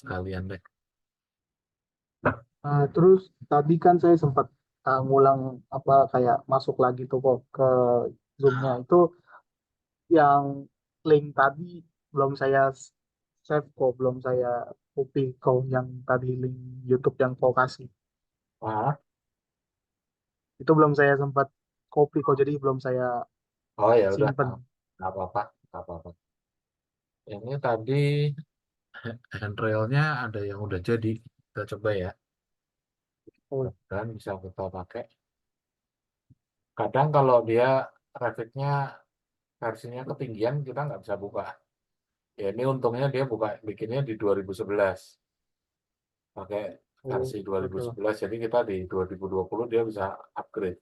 sekalian deh. Terus tadi kan saya sempat ngulang apa kayak masuk lagi tuh kok ke Zoom-nya itu yang link tadi belum saya save kok, belum saya copy kok yang tadi link YouTube yang kau kasih. Ah, Itu belum saya sempat copy kok, jadi belum saya oh ya udah, simpen. nggak apa-apa, nggak apa-apa. Ini tadi handrailnya ada yang udah jadi. Kita coba ya. Oh, Dan bisa kita pakai. Kadang kalau dia Revit-nya versinya ketinggian, kita nggak bisa buka. Ya ini untungnya dia buka bikinnya di 2011. Pakai oh, versi oke lah. 2011, jadi kita di 2020 dia bisa upgrade.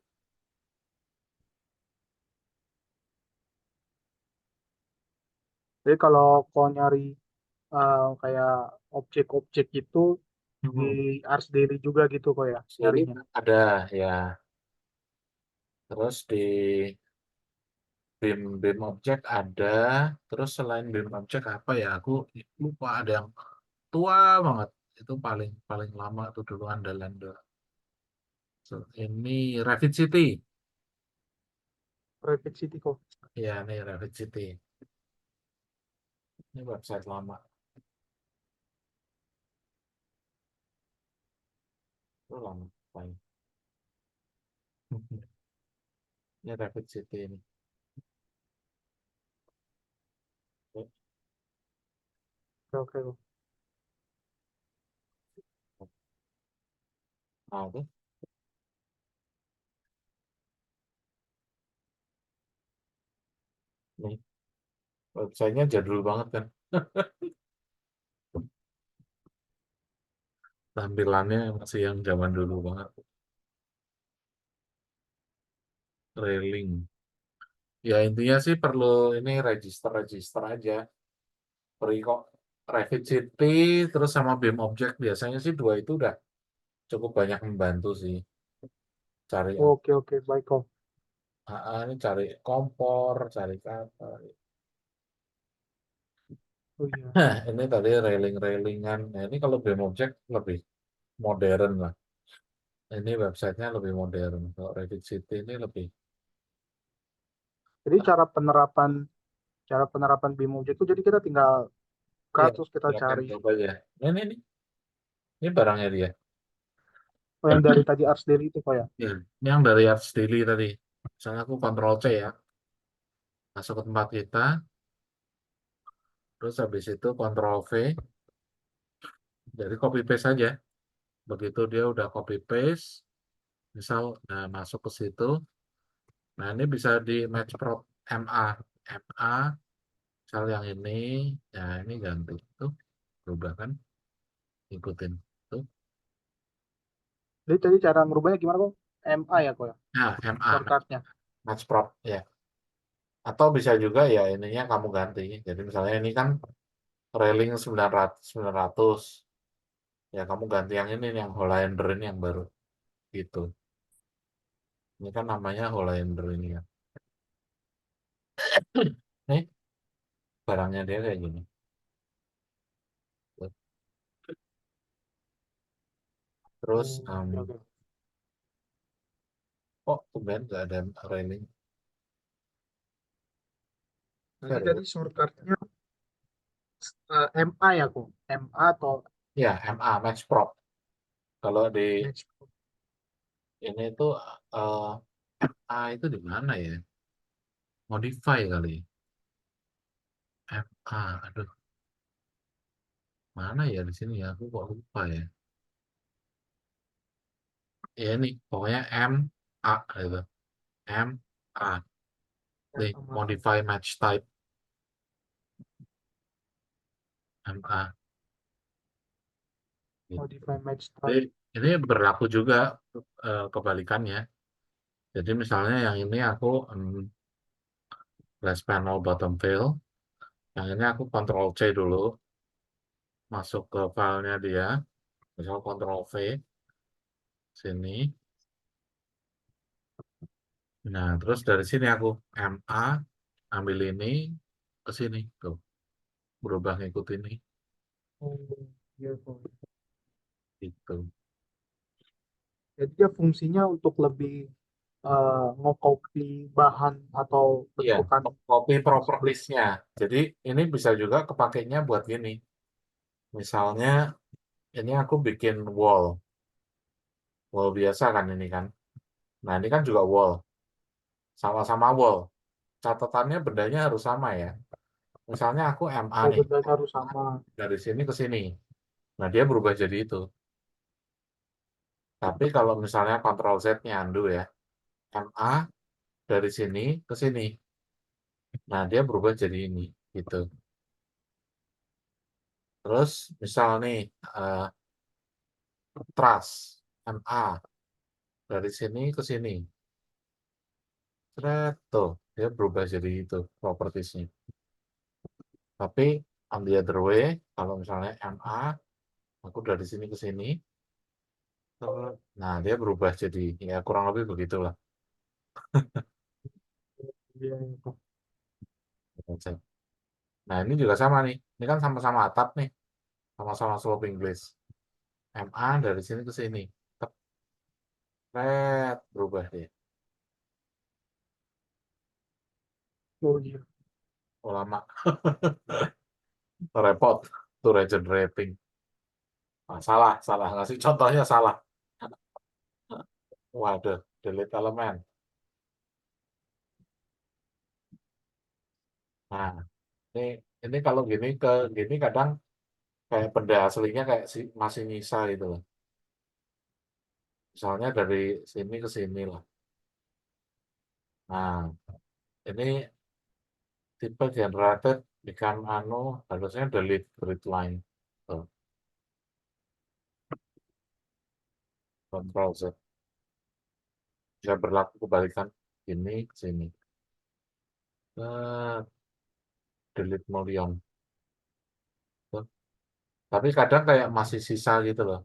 Jadi kalau kau nyari kayak objek-objek itu di Mhm. Ars Daily juga gitu kok ya Jadi nyarinya. ada ya, terus di BIM BIM objek ada, terus selain BIM objek apa ya? Aku lupa, ada yang tua banget. Itu paling paling lama tuh dulu andalan dulu. So, ini Revit City. Rapid City kok. Ya, ini Revit City. Ini website lama. Itu lama. Paling. Ini Revit City ini. Oke, oke. Nah, itu nih websitenya jadul banget kan. Tampilannya masih yang zaman dulu banget. Railing. Ya intinya sih perlu ini register aja. Free kok. Revit City terus sama BIM Object biasanya sih dua itu udah cukup banyak membantu sih. Cari Oke, oke, baik kok. ini cari kompor, cari apa. Oh iya. Nah, ini tadi railing-railingan. Nah, ini kalau BIM Object lebih modern lah. Ini websitenya lebih modern. Kalau Revit City ini lebih Jadi cara penerapan BIM objek itu jadi kita tinggal buka ya terus kita drag and cari. drop aja. Ini barangnya dia. Oh, yang dari tadi Ars Daily itu kok ya. Ya, ini yang dari Arts Daily tadi. Misalnya aku Ctrl C ya, masuk ke tempat kita, terus habis itu Ctrl V, jadi copy paste saja. Begitu dia udah copy paste, misal nah, masuk ke situ, nah ini bisa di match prop MA, MA, misal yang ini, ya ini ganti tuh, berubah kan, ikutin tuh. Jadi tadi cara ngerubahnya gimana kok? MA ya kok ya, Nah, MA, shortcutnya. match prop ya. Atau bisa juga ya ininya kamu ganti. Jadi misalnya ini kan railing 900, ya kamu ganti yang ini yang Hollander ini yang baru gitu. Ini kan namanya Hollander ini ya. Nih barangnya dia kayak gini. Terus Oh, oke, oke. kok tumben nggak ada railing? Berarti tadi Serius? shortcutnya MA ya kok. MA atau Ya, MA Match Prop. Kalau di Match. ini tuh eh, MA itu di mana ya? Modify kali. MA, aduh, mana ya di sini ya? Aku kok lupa ya. Ya ini pokoknya MA gitu. MA. Nih, Modify Match Type MA. Gitu. Modify match Jadi type. ini berlaku juga kebalikannya. Jadi misalnya yang ini aku glass panel bottom fill, yang ini aku Ctrl C dulu, masuk ke filenya dia, misal Ctrl V, sini. Nah, terus dari sini aku MA, ambil ini, ke sini, tuh, berubah ngikut ini. Oh. Iya, Bang. Gitu. Jadi dia fungsinya untuk lebih nge-copy bahan atau Iya, bentukan copy tersebut. propertiesnya. Jadi ini bisa juga kepakainya buat gini. Misalnya ini aku bikin wall, wall biasa kan ini kan. Nah ini kan juga wall, sama-sama wall. Catatannya bendanya harus sama ya. Misalnya aku MA Oh, nih, bendanya harus sama. dari sini ke sini. Nah dia berubah jadi itu. Tapi kalau misalnya Ctrl Z-nya undo ya, MA dari sini ke sini. Nah dia berubah jadi ini, gitu. Terus misal nih, eh, truss, MA dari sini ke sini. Seret, tuh, dia berubah jadi itu propertiesnya. Tapi on the other way, kalau misalnya MA, aku dari sini ke sini, nah dia berubah jadi ya kurang lebih begitulah. Iya, iya, Bang. Nah ini juga sama nih, ini kan sama-sama atap nih, sama-sama sloping glaze. MA dari sini ke sini, seret, berubah dia. Oh iya. Oh, lama, repot, tuh regenerating. Ah, salah, salah, ngasih contohnya salah. Waduh, delete elemen. Nah, ini ini kalau gini ke gini kadang kayak benda aslinya kayak masih nyisa gitu loh. Misalnya dari sini ke sini lah. Nah, ini tipe generated become anu harusnya delete grid line. Tuh, Control Z. Bisa berlaku kebalikan ini ke sini. Delete mullion. Tuh. Tapi kadang kayak masih sisa gitu loh.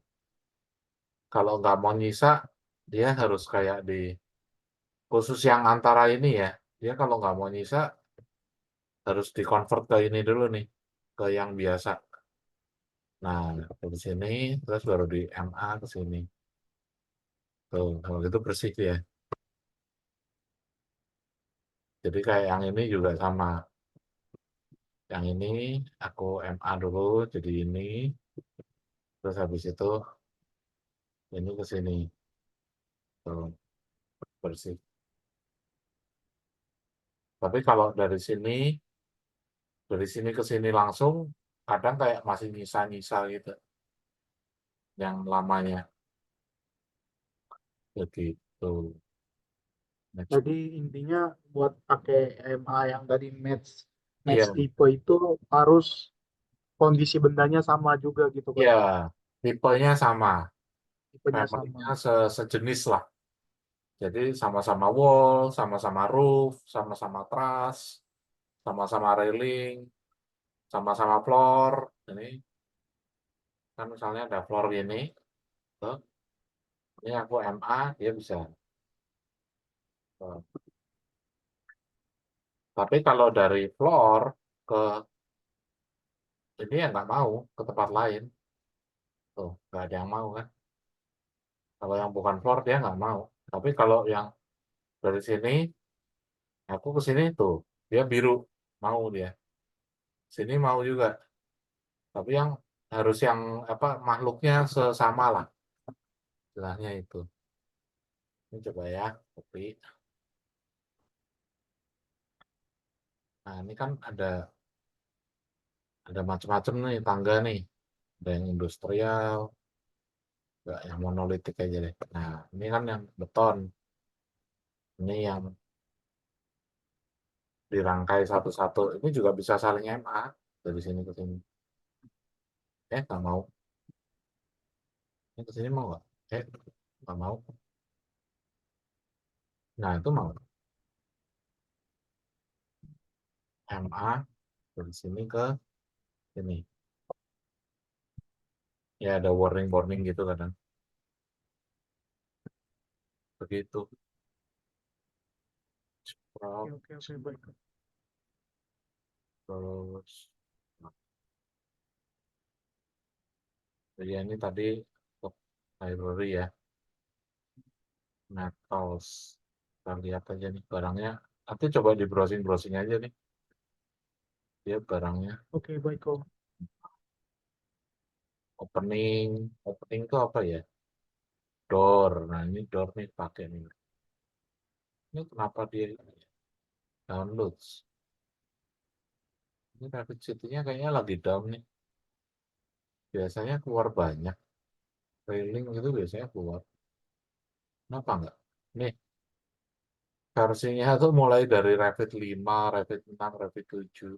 Kalau nggak mau nyisa, dia harus kayak di khusus yang antara ini ya. Dia kalau nggak mau nyisa harus di-convert ke ini dulu nih, ke yang biasa. Nah, dari sini, terus baru di MA ke sini. Tuh, kalau gitu bersih ya. Jadi kayak yang ini juga sama. Yang ini aku MA dulu, jadi ini. Terus habis itu ini ke sini. Tuh, bersih. Tapi kalau dari sini ke sini langsung, kadang kayak masih nyisa-nyisa gitu. Yang lamanya. Begitu. Next. Jadi intinya buat pakai MA yang tadi match match Iya, tipe itu harus kondisi bendanya sama juga gitu kan. iya. Tipenya sama. Tipenya sama. Memorinya sejenis lah. Jadi sama-sama wall, sama-sama roof, sama-sama truss, sama-sama railing, sama-sama floor. Ini kan misalnya ada floor ini, tuh, ini aku MA, dia bisa. Tuh. Tapi kalau dari floor ke ini ya nggak mau, ke tempat lain. Tuh, nggak ada yang mau kan. Kalau yang bukan floor dia nggak mau. Tapi kalau yang dari sini, aku ke sini tuh, dia biru, mau dia. Sini mau juga. Tapi yang harus yang apa makhluknya sesama lah. Istilahnya itu. Ini coba ya, kopi. Nah, ini kan ada macam-macam nih tangga nih. Ada yang industrial, enggak yang monolitik aja deh. Nah, ini kan yang beton. Ini yang dirangkai satu-satu. Ini juga bisa saling MA dari sini ke sini. Nggak mau. Ini ke sini mau nggak? Nggak mau. Nah, itu mau. MA dari sini ke sini. Ya, ada warning-warning gitu kadang. Begitu. Oke, Prop, oke, oke, baik. terus Jadi ini tadi untuk library ya, metals. Kita lihat aja nih barangnya. Nanti coba di browsing-browsing aja nih, dia barangnya. Oke, baik Om. Opening, opening itu apa ya? Door. Nah ini door nih pakai nih. Ini kenapa dia downloads? Ini Rapid City-nya kayaknya lagi down nih. Biasanya keluar banyak. Trailing itu biasanya keluar. Kenapa enggak? Nih, versinya tuh mulai dari Rapid 5, Rapid 6, Rapid 7.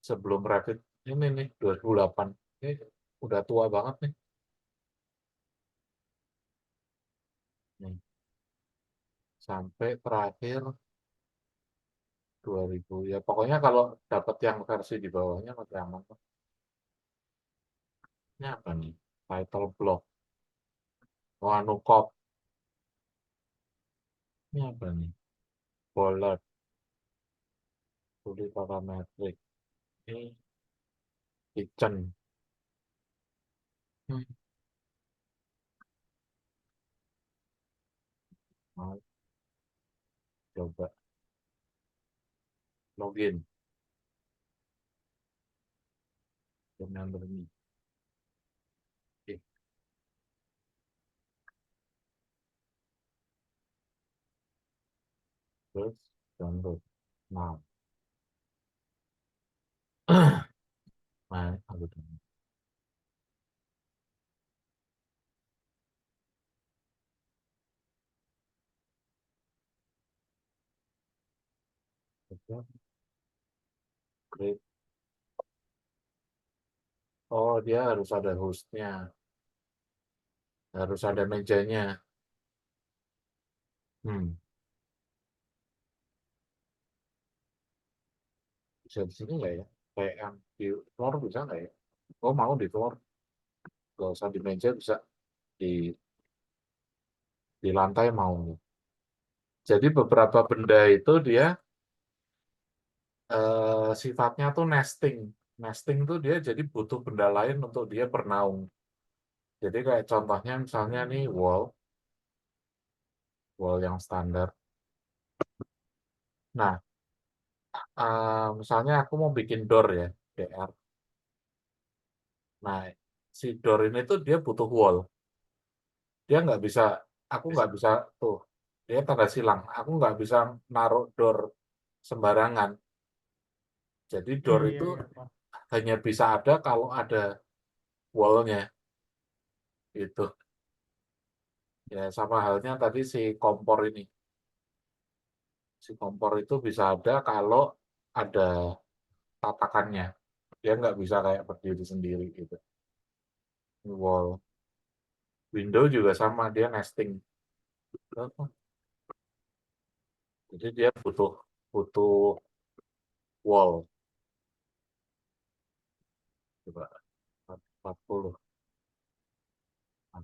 Sebelum Rapid ini nih, 2008. Ini udah tua banget nih. Nih, sampai terakhir 2000. Ya pokoknya kalau dapat yang versi di bawahnya masih aman. Ini apa nih? Title block. Wanukop. Ini apa nih? Bollard. Fully parametric. Ini kitchen. Hmm. Mau coba login. Remember me. Oke, terus download. Nah, nah, aku download. Oke, create. Oh, dia harus ada hostnya. Harus ada mejanya. Hmm, bisa di sini nggak ya? Kayak yang di floor bisa nggak ya? Oh, mau di floor. Nggak usah di meja, bisa di, di lantai mau. Jadi beberapa benda itu dia sifatnya tuh nesting. Nesting tuh dia jadi butuh benda lain untuk dia bernaung. Jadi kayak contohnya misalnya nih wall, wall yang standar. Nah, misalnya aku mau bikin door ya, DR. Nah, si door ini tuh dia butuh wall. Dia nggak bisa, aku nggak bisa tuh, dia tanda silang. Aku nggak bisa naruh door sembarangan. Jadi Iya, door iya, itu iya, Pak. hanya bisa ada kalau ada wallnya. Itu ya sama halnya tadi si kompor ini. Si kompor itu bisa ada kalau ada tatakannya. Dia nggak bisa kayak berdiri sendiri gitu. Wall. Window juga sama, dia nesting. Jadi dia butuh butuh wall. Coba 40. Nah,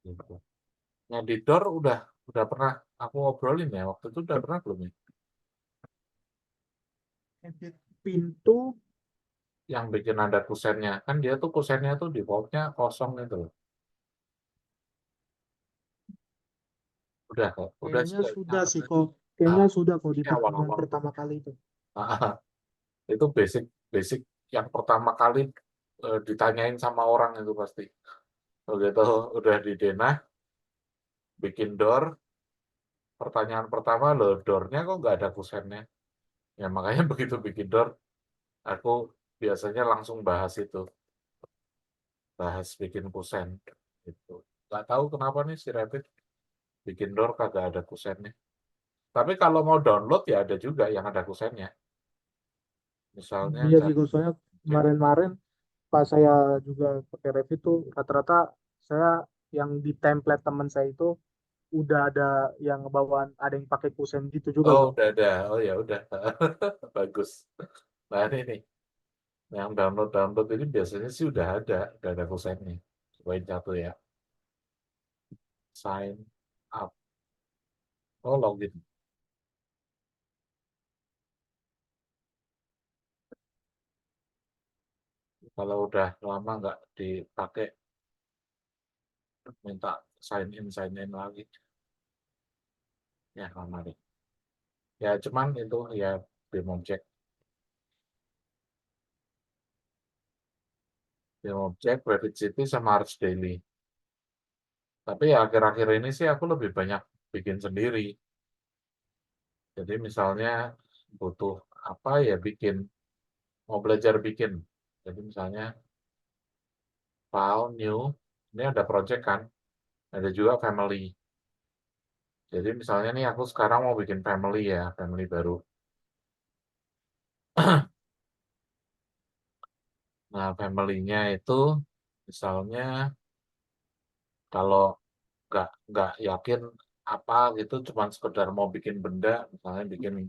gitu. Nah, di door udah pernah aku ngobrolin ya. Waktu itu udah pernah belum ya? Edit pintu. Yang bikin ada kusennya. Kan dia tuh kusennya tuh defaultnya kosong itu loh. Udah kok. Udah sih Kayaknya kayaknya. sudah sih kok. Kayaknya Ah, sudah kok di ini pertemuan awal-awal. pertama kali itu. Itu basic basic yang pertama kali ditanyain sama orang itu pasti. Begitu udah di denah, bikin door, pertanyaan pertama loh, doornya kok nggak ada kusennya? Ya makanya begitu bikin door, aku biasanya langsung bahas itu, bahas bikin kusen. Gitu. Nggak tahu kenapa nih si Rapid bikin door kagak ada kusennya. Tapi kalau mau download ya ada juga yang ada kusennya. Misalnya Iya sih, cari Gus. Soalnya game. kemarin-kemarin pas saya juga pakai Revit tuh rata-rata saya yang di template teman saya itu udah ada yang bawaan, ada yang pakai kusen gitu juga, Oh Bang. udah ada, oh ya udah, bagus. Nah ini nih, yang download-download ini biasanya sih udah ada kusennya. Poin satu ya, sign up. Oh login. Kalau udah lama nggak dipakai, minta sign in lagi. Ya, lama deh. Ya, cuman itu ya BIM object. BIM object, Revit City, sama Arch Daily. Tapi ya akhir-akhir ini sih aku lebih banyak bikin sendiri. Jadi misalnya butuh apa ya bikin, mau belajar bikin. Jadi misalnya file, new, ini ada project kan, ada juga family. Jadi misalnya nih aku sekarang mau bikin family ya, family baru. Nah, family-nya itu misalnya kalau nggak yakin apa gitu, cuman sekedar mau bikin benda, misalnya bikin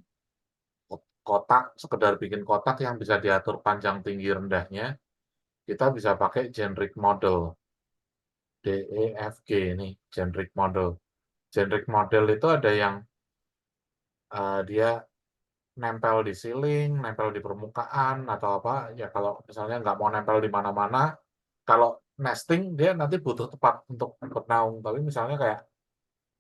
kotak, sekedar bikin kotak yang bisa diatur panjang tinggi rendahnya, kita bisa pakai generic model, DEFG ini, generic model. Generic model itu ada yang dia nempel di ceiling, nempel di permukaan, atau apa, ya kalau misalnya nggak mau nempel di mana-mana, kalau nesting dia nanti butuh tempat untuk bernaung, tapi misalnya kayak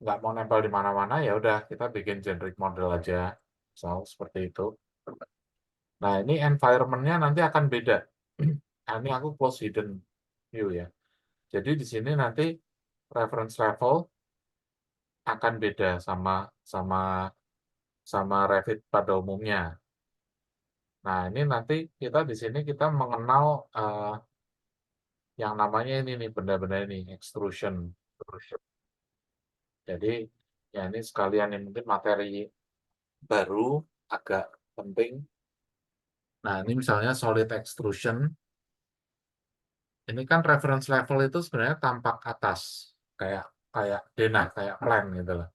nggak mau nempel di mana-mana, ya udah kita bikin generic model aja, misal seperti itu. Nah, ini environment-nya nanti akan beda. Nah, ini aku close hidden view ya. Jadi di sini nanti reference level akan beda sama sama sama Revit pada umumnya. Nah, ini nanti kita di sini kita mengenal yang namanya ini nih, benda-benda ini, extrusion. Jadi, ya ini sekalian yang mungkin materi baru, agak penting. Nah, ini misalnya solid extrusion. Ini kan reference level itu sebenarnya tampak atas, kayak kayak denah, kayak plan gitu loh.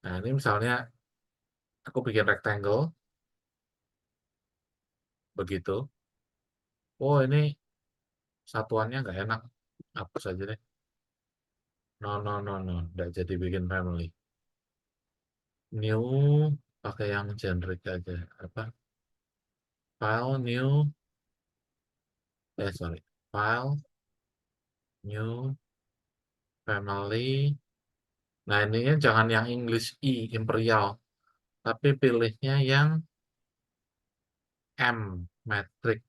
Nah, ini misalnya aku bikin rectangle, begitu. Oh, ini satuannya nggak enak. Hapus aja deh. No, no, no, no. Nggak jadi bikin family. New, pakai yang generic aja. Apa? File, new, sorry. File, new, family. Nah, ininya jangan yang English I, Imperial. Tapi pilihnya yang M, metric,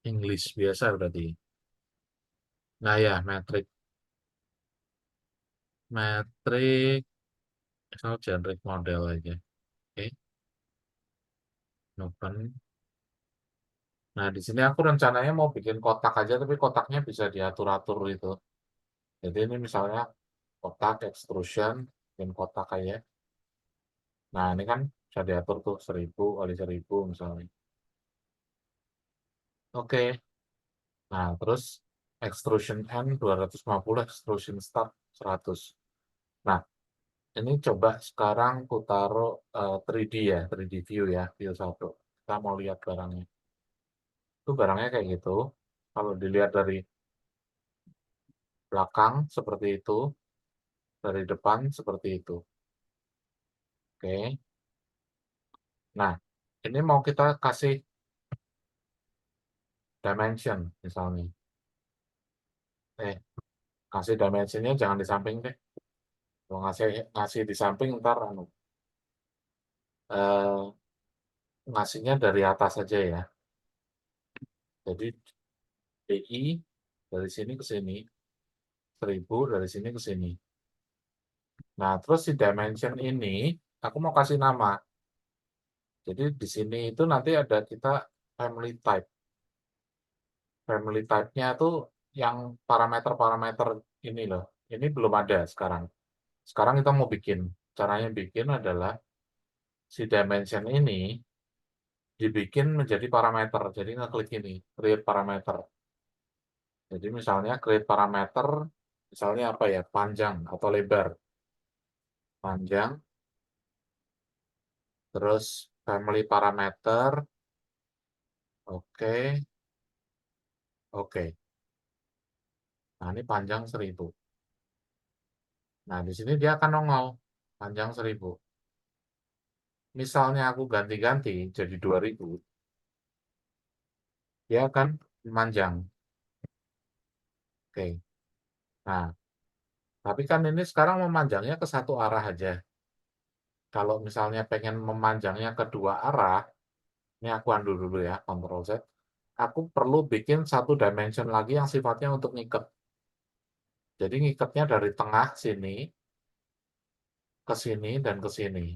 English biasa berarti. Nah ya, metric. Metric, misal generic model aja. Oke, open. Nah, di sini aku rencananya mau bikin kotak aja, tapi kotaknya bisa diatur-atur itu. Jadi ini misalnya kotak extrusion, bikin kotak kayak. Nah, ini kan bisa diatur tuh 1000 kali 1000 misalnya. Oke. Nah, terus extrusion end 250, extrusion start 100. Nah, ini coba sekarang aku taruh 3D ya, 3D view ya, view 1. Kita mau lihat barangnya. Itu barangnya kayak gitu. Kalau dilihat dari belakang seperti itu, dari depan seperti itu. Oke. Nah, ini mau kita kasih dimension misalnya. Eh, kasih dimensionnya jangan di samping deh. Kalau ngasih ngasih di samping ntar eh, ngasihnya dari atas saja ya. Jadi DI dari sini ke sini, 1000 dari sini ke sini. Nah, terus si dimension ini aku mau kasih nama. Jadi di sini itu nanti ada kita family type. Family type-nya tuh yang parameter-parameter ini loh. Ini belum ada sekarang. Sekarang kita mau bikin. Caranya bikin adalah si dimension ini dibikin menjadi parameter. Jadi ngeklik ini, create parameter. Jadi misalnya create parameter, misalnya apa ya, panjang atau lebar. Panjang, terus family parameter, oke, oke. Nah, ini panjang 1000. Nah, di sini dia akan nongol, panjang 1000. Misalnya aku ganti-ganti jadi 2000, dia akan memanjang. Oke. Nah, tapi kan ini sekarang memanjangnya ke satu arah aja. Kalau misalnya pengen memanjangnya ke dua arah, ini aku undo dulu ya, Ctrl Z. Aku perlu bikin satu dimension lagi yang sifatnya untuk ngikat. Jadi ngikatnya dari tengah sini, ke sini, dan ke sini.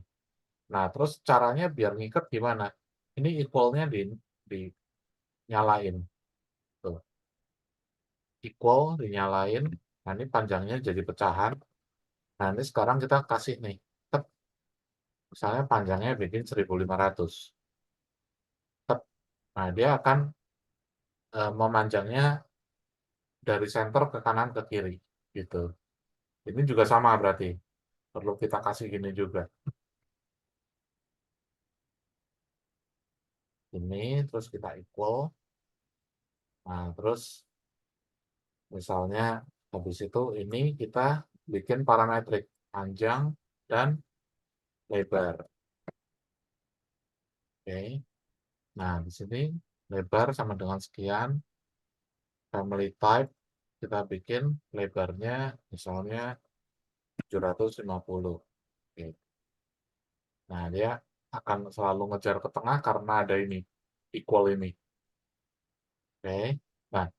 Nah, terus caranya biar ngikat gimana? Ini equal-nya dinyalain. Tuh, equal dinyalain. Nah, ini panjangnya jadi pecahan. Nah, ini sekarang kita kasih nih. Tep, misalnya panjangnya bikin 1500. Tep. Nah, dia akan memanjangnya dari center ke kanan ke kiri. Gitu. Ini juga sama berarti. Perlu kita kasih gini juga. Ini, terus kita equal. Nah, terus misalnya habis itu ini kita bikin parametrik panjang dan lebar. Oke. Nah, di sini lebar sama dengan sekian. Family type kita bikin lebarnya misalnya 750. Oke. Nah, dia akan selalu ngejar ke tengah karena ada ini, equal ini. Oke. Nah,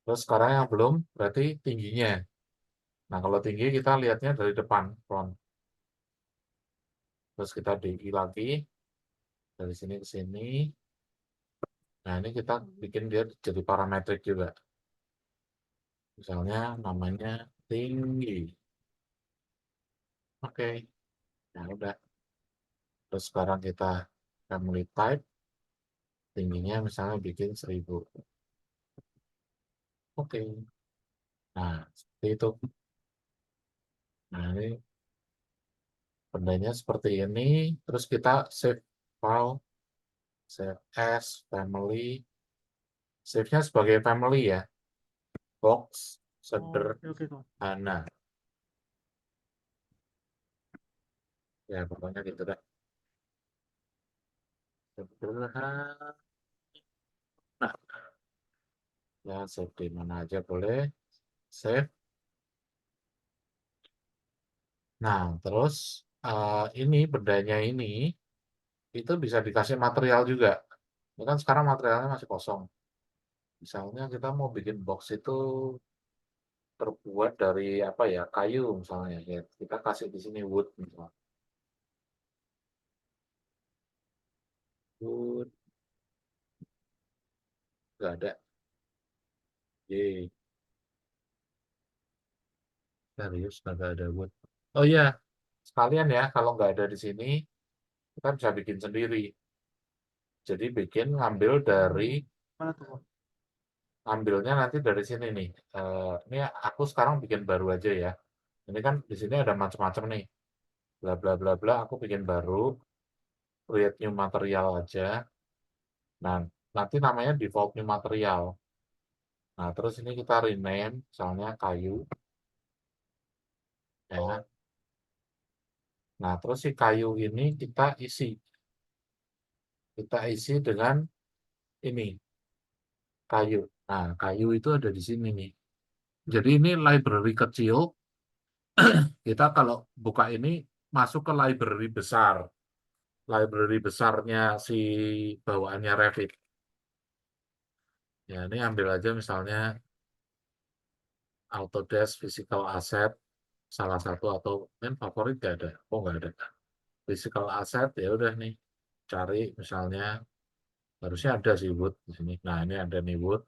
terus sekarang yang belum berarti tingginya. Nah, kalau tinggi kita lihatnya dari depan, front. Terus kita DI lagi, dari sini ke sini. Nah, ini kita bikin dia jadi parametrik juga. Misalnya namanya tinggi. Oke, nah udah. Terus sekarang kita family type, tingginya misalnya bikin 1000. Oke, nah seperti itu. Nah, ini bendanya seperti ini. Terus kita save file, save as, family. Save-nya sebagai family ya. Box, Oh, oke oke Kak. sederhana. Ya, pokoknya gitu dah. Sederhana. Nah, ya save di mana aja boleh. Save. Nah, terus ini bendanya ini itu bisa dikasih material juga. Ini kan sekarang materialnya masih kosong. Misalnya kita mau bikin box itu terbuat dari apa ya, kayu misalnya. Ya, kita kasih di sini wood misalnya. Wood, nggak ada. Yeay, serius nggak ada wood. Oh iya, sekalian ya, kalau nggak ada di sini, kita bisa bikin sendiri. Jadi bikin ngambil dari, Mana tuh Kak? ambilnya nanti dari sini nih. Ini aku sekarang bikin baru aja ya. Ini kan di sini ada macam-macam nih. Bla bla bla bla. Aku bikin baru. Create new material aja. Nah, nanti namanya default new material. Nah, terus ini kita rename, misalnya kayu. Ya. Nah, terus si kayu ini kita isi. Kita isi dengan ini, kayu. Nah, kayu itu ada di sini nih. Jadi ini library kecil. Kita kalau buka ini, masuk ke library besar. Library besarnya si bawaannya Revit. Ya, ini ambil aja misalnya Autodesk Physical Asset, salah satu atau kan favorit gak ada. Oh, nggak ada. Physical Asset ya udah nih. Cari misalnya, harusnya ada sih wood di sini. Nah, ini ada nih wood,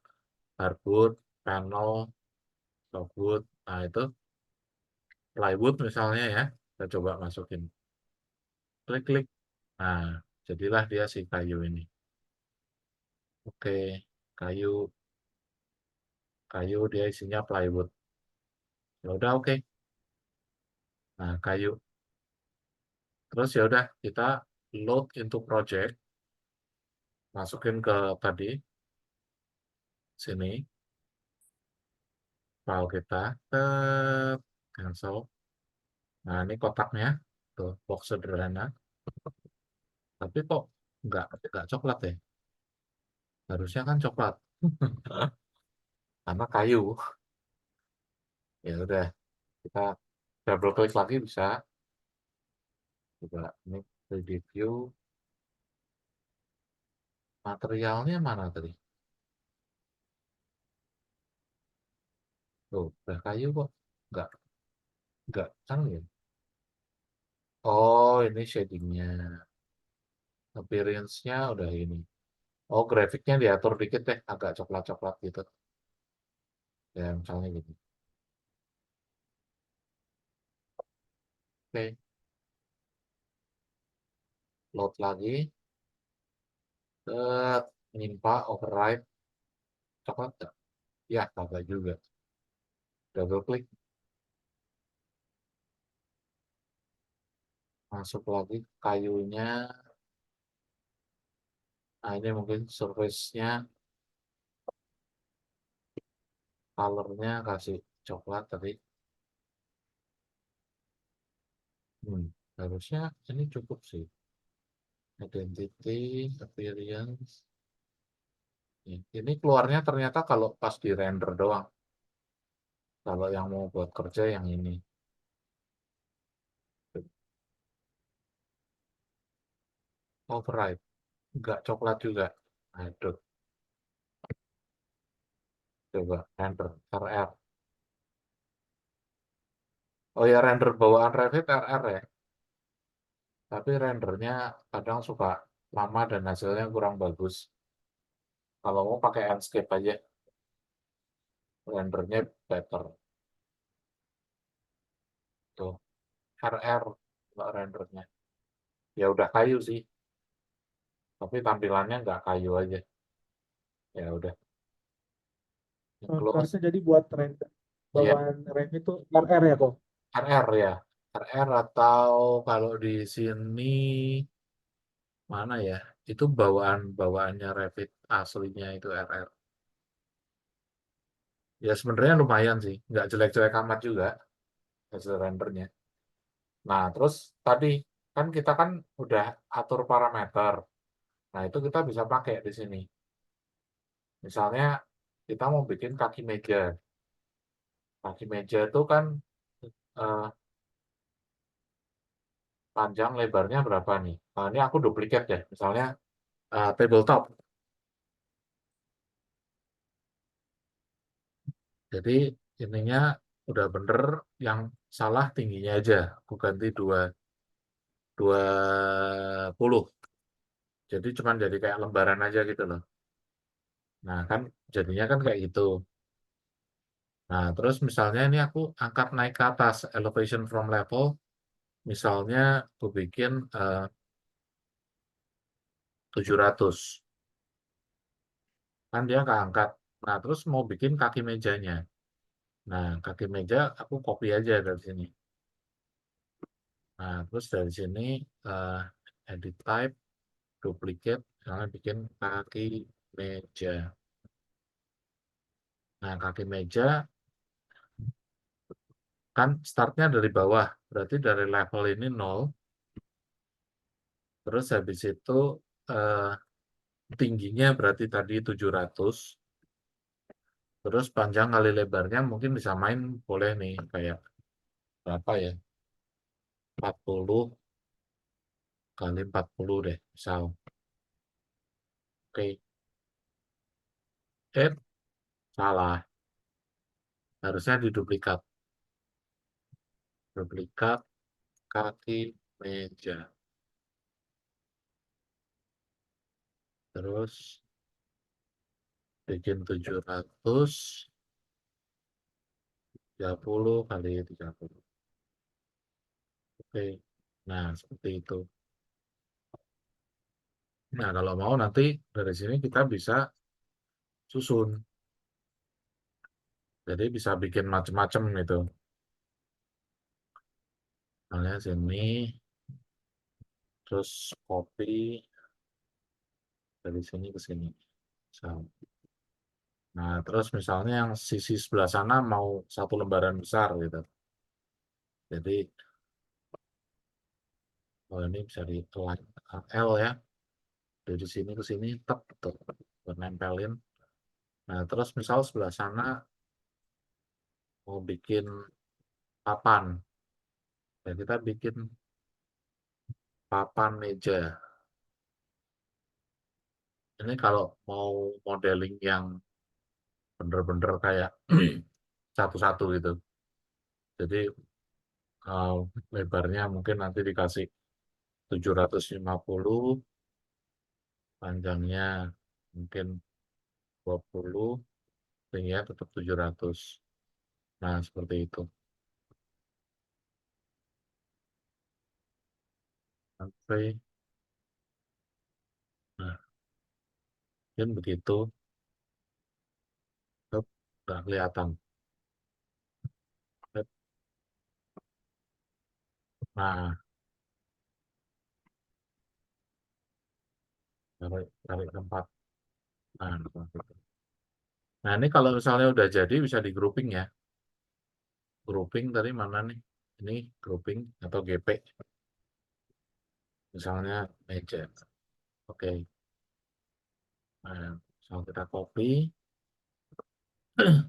hardwood, panel, softwood. Nah, itu plywood misalnya ya. Kita coba masukin. Klik-klik. Nah, jadilah dia si kayu ini. Oke, kayu, kayu dia isinya plywood. Ya udah oke. Nah, kayu. Terus ya udah kita load into project, masukin ke tadi sini file kita, cancel. Nah, ini kotaknya tuh box sederhana. Tapi kok nggak coklat ya? Harusnya kan coklat. karena kayu. Ya udah, kita double klik lagi bisa. Coba ini 3D view, materialnya mana tadi? Tuh, udah kayu kok. Enggak, enggak, kan ya? Oh, ini shadingnya. Appearance-nya udah ini. Oh, grafiknya diatur dikit deh, agak coklat-coklat gitu. Ya, misalnya gitu. Oke, load lagi. Nimpa, override, coklat nggak? Ya, kagak juga. Double klik, masuk lagi kayunya. Nah, ini mungkin surface-nya, color-nya kasih coklat tadi. Hmm, harusnya ini cukup sih. Identity, appearance. Ini keluarnya ternyata kalau pas di render doang. Kalau yang mau buat kerja yang ini. Override, nggak coklat juga. Aduh, coba render, RR. Oh ya, render bawaan Revit RR ya. Tapi rendernya kadang suka lama dan hasilnya kurang bagus. Kalau mau pakai Enscape aja, rendernya better. Tuh, RR untuk rendernya. Ya udah kayu sih, tapi tampilannya nggak kayu aja. Ya udah, close. Harusnya jadi buat render Iya, bawaan rem itu RR ya kok. RR ya. RR atau kalau di sini mana ya? Itu bawaannya Revit aslinya itu RR. Ya sebenarnya lumayan sih, nggak jelek-jelek amat juga hasil rendernya. Nah, terus tadi kan kita kan udah atur parameter. Nah, itu kita bisa pakai di sini. Misalnya kita mau bikin kaki meja. Kaki meja itu kan eh, panjang lebarnya berapa nih? Nah, ini aku duplikat ya. Misalnya tabletop. Jadi ininya udah bener, yang salah tingginya aja. Aku ganti 20. Jadi cuman jadi kayak lembaran aja gitu loh. Nah, kan jadinya kan kayak gitu. Nah, terus misalnya ini aku angkat naik ke atas, elevation from level, misalnya aku bikin 700, kan dia keangkat. Nah, terus mau bikin kaki mejanya. Nah, kaki meja aku copy aja dari sini. Nah, terus dari sini eh, edit type, duplicate, misalnya bikin kaki meja. Nah, kaki meja kan startnya dari bawah, berarti dari level ini 0, terus habis itu eh, tingginya berarti tadi 700. Terus panjang kali lebarnya mungkin bisa main, boleh nih kayak berapa ya? 40 kali 40 deh, misal. Oke, salah. Harusnya diduplikat. Duplikat kaki meja. Terus bikin 730 kali 30. Oke. Nah, seperti itu. Nah, kalau mau nanti dari sini kita bisa susun. Jadi bisa bikin macam-macam gitu. Misalnya sini, terus copy dari sini ke sini. So, nah, terus misalnya yang sisi sebelah sana mau satu lembaran besar gitu. Jadi, oh ini bisa di align L ya. Dari sini ke sini, tek, tuh, buat nempelin. Nah, terus misal sebelah sana mau bikin papan. Ya, kita bikin papan meja. Ini kalau mau modeling yang bener-bener kayak satu-satu gitu. Jadi uh, lebarnya mungkin nanti dikasih 750, panjangnya mungkin 20, tingginya tetap 700. Nah, seperti itu. Sampai, nah, mungkin begitu. Hup, nggak kelihatan. Hup. Nah, tarik tempat. Nah, seperti itu. Nah, ini kalau misalnya udah jadi bisa di grouping ya. Grouping tadi mana nih? Ini grouping atau GP. Misalnya meja. Oke. Nah, misal kita copy.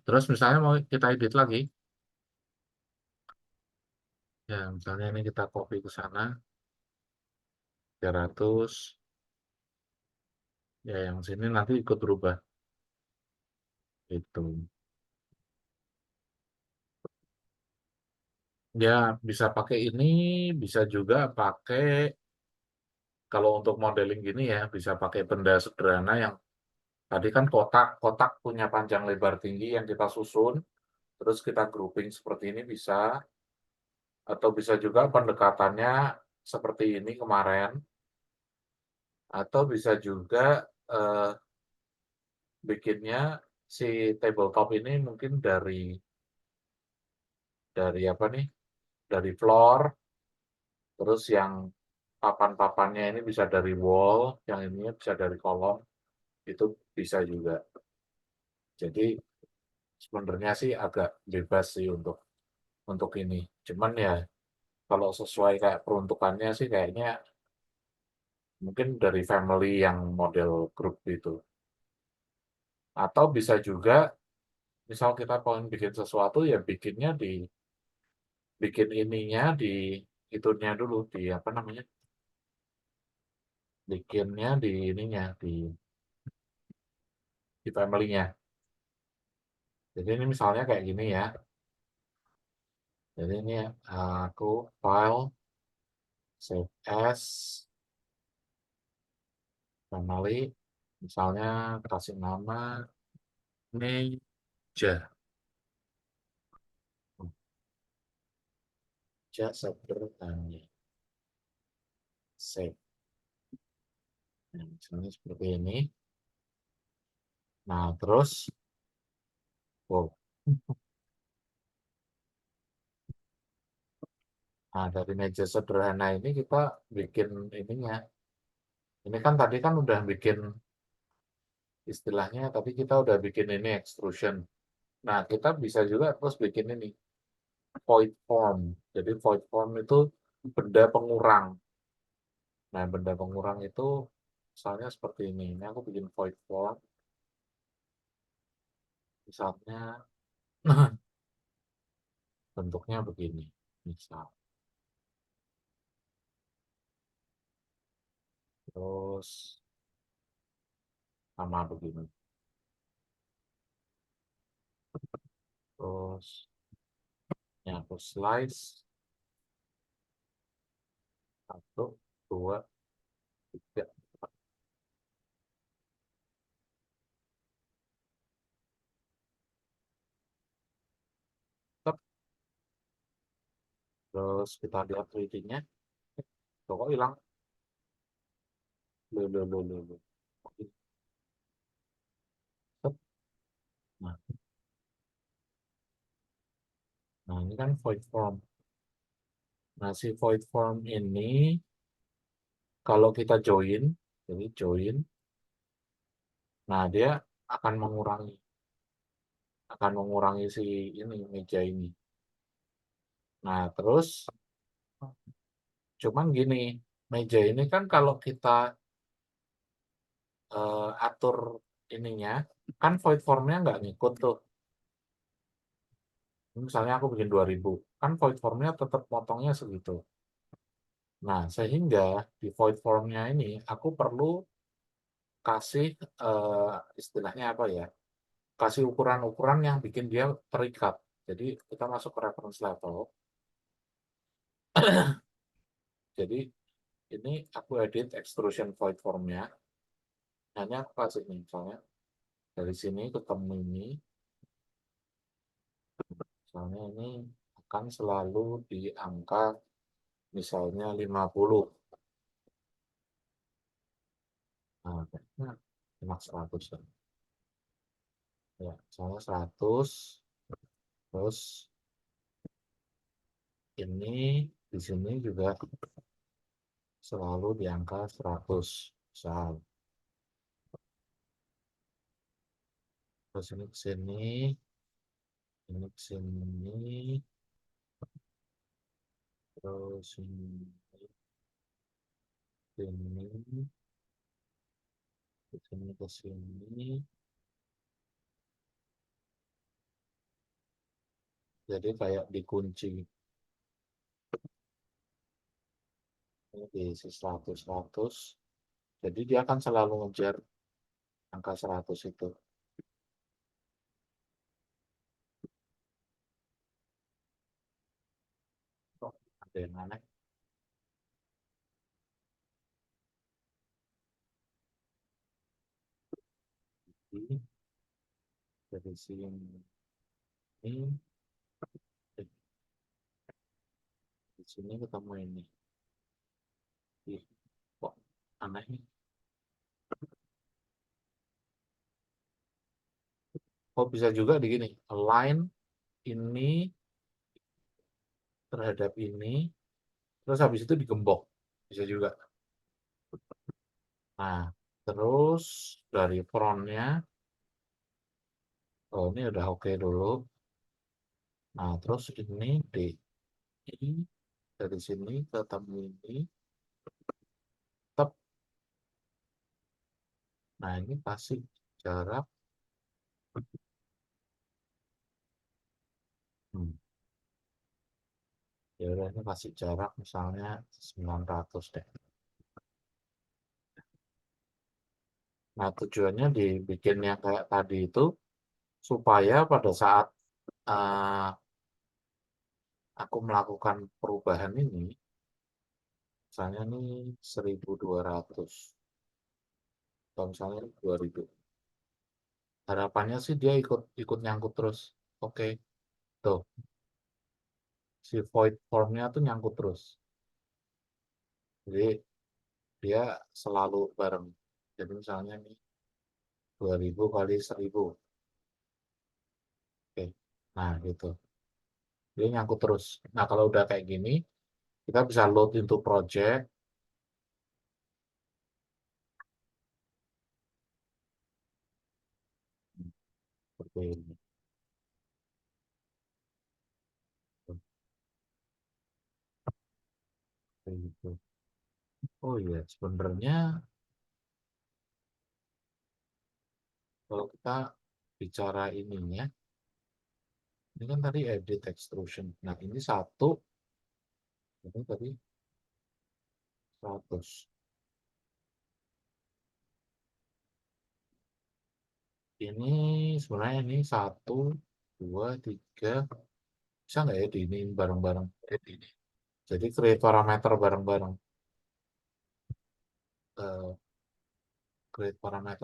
Terus misalnya mau kita edit lagi. Ya, misalnya ini kita copy ke sana. 300. Ya, yang sini nanti ikut berubah. Itu. Ya, bisa pakai ini. Bisa juga pakai, kalau untuk modeling gini ya, bisa pakai benda sederhana yang tadi kan kotak. Kotak punya panjang lebar tinggi yang kita susun. Terus kita grouping seperti ini bisa. Atau bisa juga pendekatannya seperti ini kemarin. Atau bisa juga eh, bikinnya si tabletop ini mungkin dari apa nih? Dari floor, terus yang papan-papannya ini bisa dari wall, yang ini bisa dari kolom, itu bisa juga. Jadi sebenarnya sih agak bebas sih untuk ini. Cuman ya kalau sesuai kayak peruntukannya sih kayaknya mungkin dari family yang model grup itu. Atau bisa juga misal kita pengen bikin sesuatu ya bikin ininya di itunya dulu di apa namanya? Bikinnya di ininya di family-nya. Jadi ini misalnya kayak gini ya. Jadi ini aku file save as family, misalnya kasih nama meja, meja sederhana, save. Nah, misalnya seperti ini. Nah, terus, wow. Nah, dari meja sederhana ini kita bikin ininya. Ini kan tadi kan udah bikin istilahnya, tapi kita udah bikin ini extrusion. Nah, kita bisa juga terus bikin ini void form. Jadi void form itu benda pengurang. Nah, benda pengurang itu misalnya seperti ini. Ini aku bikin void form. Misalnya bentuknya begini. Misal. Terus sama begini. Terus ini aku slice. Satu, dua, tiga. Tep. Terus kita lihat 3D-nya. Kok hilang? Loh, loh, loh, loh, loh. Tep. Nah, nah, ini kan void form. Nah, si void form ini kalau kita join, jadi join, nah dia akan mengurangi si ini meja ini. Nah, terus cuman gini, meja ini kan kalau kita atur ininya, kan void formnya nggak ngikut tuh. Misalnya aku bikin 2000, kan void formnya tetap potongnya segitu. Nah, sehingga di void formnya ini aku perlu kasih istilahnya apa ya? Kasih ukuran-ukuran yang bikin dia terikat. Jadi kita masuk ke reference level. Jadi ini aku edit extrusion void formnya. Hanya aku kasih nih, misalnya dari sini ketemu ini, misalnya ini akan selalu di angka misalnya 50. Nah, kayaknya enak 100 kan. Ya, misalnya 100, terus ini di sini juga selalu di angka 100. Misal, terus ini ke sini, ini ke sini, terus ini ke sini, ke sini ke sini. Jadi kayak dikunci. Ini diisi 100, 100. Jadi dia akan selalu ngejar angka 100 itu. Oh, ada yang aneh. Jadi dari sini, di sini ketemu ini. Ih, kok aneh nih. Oh, bisa juga di gini. Align ini terhadap ini. Terus habis itu digembok. Bisa juga. Nah, terus dari frontnya. Oh, ini udah oke dulu. Nah, terus ini DI dari sini ketemu ini. Tep. Nah, ini kasih jarak. Hmm. Ya udah, ini kasih jarak misalnya 900 deh. Nah, tujuannya dibikin yang kayak tadi itu supaya pada saat uh, aku melakukan perubahan ini, misalnya ini 1200, atau misalnya 2000. Harapannya sih dia ikut ikut nyangkut terus. Oke, tuh si void formnya tuh nyangkut terus. Jadi dia selalu bareng. Jadi misalnya nih 2000 kali 1000. Oke. Nah, gitu. Dia nyangkut terus. Nah, kalau udah kayak gini, kita bisa load into project. Seperti ini. Seperti itu. Oh iya, sebenarnya kalau kita bicara ininya, ini kan tadi edit extrusion. Nah, ini satu, ini tadi 100. Ini sebenarnya ini 1, 2, 3. Bisa nggak ya di ini bareng-bareng? Ini. Jadi create parameter bareng-bareng. Create parameter